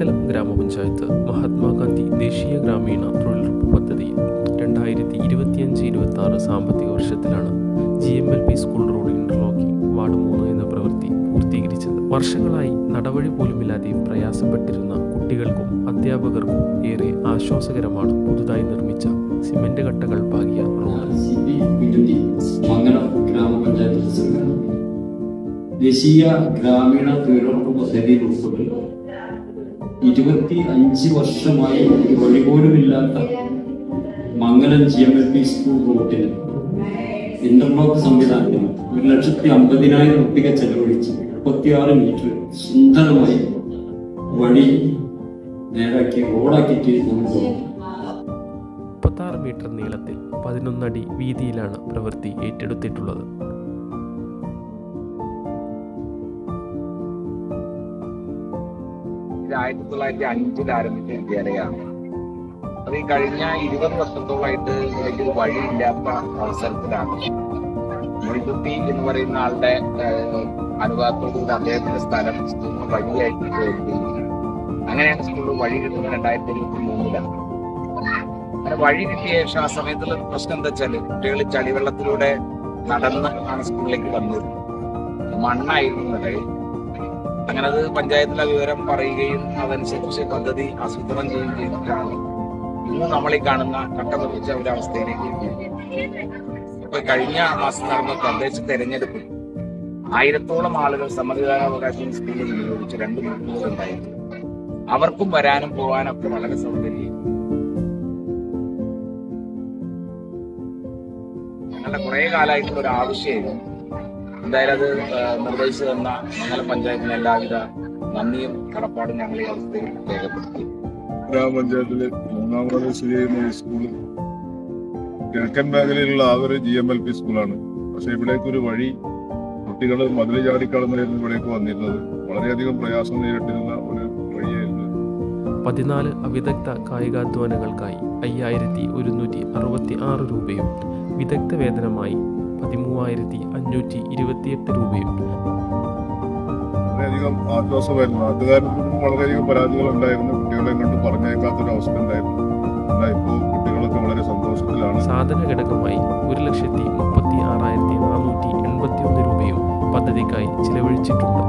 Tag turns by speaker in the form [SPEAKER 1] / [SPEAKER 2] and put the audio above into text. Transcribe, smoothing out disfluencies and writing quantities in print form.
[SPEAKER 1] മംഗലം ഗ്രാമപഞ്ചായത്ത് മഹാത്മാഗാന്ധി ദേശീയ ഗ്രാമീണ തൊഴിലുറപ്പ് പദ്ധതിയിൽ 2025-26 സാമ്പത്തിക വർഷത്തിലാണ് GMLP school road interlocking ward 3 എന്ന പ്രവൃത്തി പൂർത്തീകരിച്ചത്. വർഷങ്ങളായി നടവഴി പോലുമില്ലാതെ പ്രയാസപ്പെട്ടിരുന്ന കുട്ടികൾക്കും അധ്യാപകർക്കും ഏറെ ആശ്വാസകരമാണ് പുതുതായി നിർമ്മിച്ച സിമന്റ് കട്ടകൾ പാകിയ റോഡ്.
[SPEAKER 2] മംഗലം ഗ്രാമപഞ്ചായത്ത് ദേശീയ ഗ്രാമീണ തൊഴിലുറപ്പ് പദ്ധതിയിൽ ഉൾപ്പെട്ട് 25 വർഷമായി വഴി പോലുമില്ലാത്ത മംഗലം GMLP സ്കൂൾ റൂട്ടിൽ ഇന്റർലോക്ക് സംവിധാനത്തിന് 1,50,000 രൂപ ചെലവഴിച്ച് 36 മീറ്റർ സുന്ദരമായി വഴി നേരാക്കി റോഡാക്കിയിട്ട് നമ്മൾ
[SPEAKER 1] 36 മീറ്റർ നീളത്തിൽ 11 അടി വീതിയിലാണ് പ്രവൃത്തി ഏറ്റെടുത്തിട്ടുള്ളത്.
[SPEAKER 3] ഇത് 1905 ആരംഭിച്ച വിദ്യാലയമാണ്. അത് ഈ കഴിഞ്ഞ 20 വർഷത്തോളമായിട്ട് ഇതിൽ വഴിയില്ലാത്ത അവസരത്തിലാണ് മൊയ്തുദ്ദീൻ എന്ന് പറയുന്ന ആളുടെ അനുവാദത്തോടുകൂടി അദ്ദേഹത്തിന്റെ സ്ഥലം സ്കൂളിന് വഴിയായിട്ട് അങ്ങനെയാണ് സ്കൂളിൽ വഴി കിട്ടുന്നത് 2023-ലാണ്. അങ്ങനെ വഴി കിട്ടിയ ശേഷം ആ സമയത്തുള്ള പ്രശ്നം എന്താ വെച്ചാൽ കുട്ടികൾ ചളിവെള്ളത്തിലൂടെ നടന്ന് ആണ് സ്കൂളിലേക്ക് വന്നത്. മണ്ണായിരുന്നു. അങ്ങനെ അത് പഞ്ചായത്തിലെ വിവരം പറയുകയും അതനുസരിച്ച് പദ്ധതി ആസൂത്രണം ചെയ്യുകയും ചെയ്തിട്ടാണ് ഇന്ന് നമ്മളീ കാണുന്ന കട്ട നിർമ്മിച്ച ഒരു അവസ്ഥയിലേക്ക് ഇപ്പൊ കഴിഞ്ഞ മാസം നടന്ന തദ്ദേശ തെരഞ്ഞെടുപ്പിൽ 1000-ഓളം ആളുകൾ സമ്മതിദാനാവകാശം സ്കൂളിൽ വിനിയോഗിച്ച് 2 ഗ്രൂപ്പുകളുണ്ടായിരുന്നു. അവർക്കും വരാനും പോകാനും ഒക്കെ വളരെ സൗകര്യം. ഞങ്ങളുടെ കുറെ കാലമായിട്ടുള്ള ഒരു ആവശ്യമായിരുന്നു. എന്തായാലും അത് നിർദ്ദേശിച്ചു തന്ന മംഗലം പഞ്ചായത്തിന് എല്ലാവിധ നന്ദിയും കടപ്പാടും ഞങ്ങൾ ഈ അവസ്ഥയിൽ രേഖപ്പെടുത്തി.
[SPEAKER 4] ഗ്രാമപഞ്ചായത്തിലെ 3ാമത് സ്ഥിതി ചെയ്യുന്ന ഈ സ്കൂള് കിഴക്കൻ മേഖലയിലുള്ള ആ ഒരു GMLP സ്കൂളാണ്. പക്ഷെ ഇവിടേക്ക് ഒരു വഴി കുട്ടികൾ മതിൽ ചാടിക്കടന്നായിരുന്നു ഇവിടേക്ക് വന്നിരുന്നത്. വളരെയധികം പ്രയാസം നേരിട്ടിരുന്ന ഒരു വഴിയായിരുന്നു.
[SPEAKER 1] 14 അവിദഗ്ധ കായികാധ്വാനങ്ങൾക്കായി 5,166 രൂപയും വിദഗ്ധ വേതനമായി 13,528 രൂപയും.
[SPEAKER 4] വളരെയധികം ആശ്വാസമായിരുന്നു. നാട്ടുകാരിൽ നിന്നും വളരെയധികം പരാതികൾ ഉണ്ടായിരുന്നു. കുട്ടികളെ കൊണ്ട് പറഞ്ഞേക്കാത്തൊരു അവസ്ഥ ഉണ്ടായിരുന്നു. എന്നാൽ ഇപ്പോൾ കുട്ടികളൊക്കെ വളരെ സന്തോഷത്തിലാണ്.
[SPEAKER 1] സാധന ഘടകമായി 1,36,481 രൂപയും പദ്ധതിക്കായി ചിലവഴിച്ചിട്ടുണ്ട്.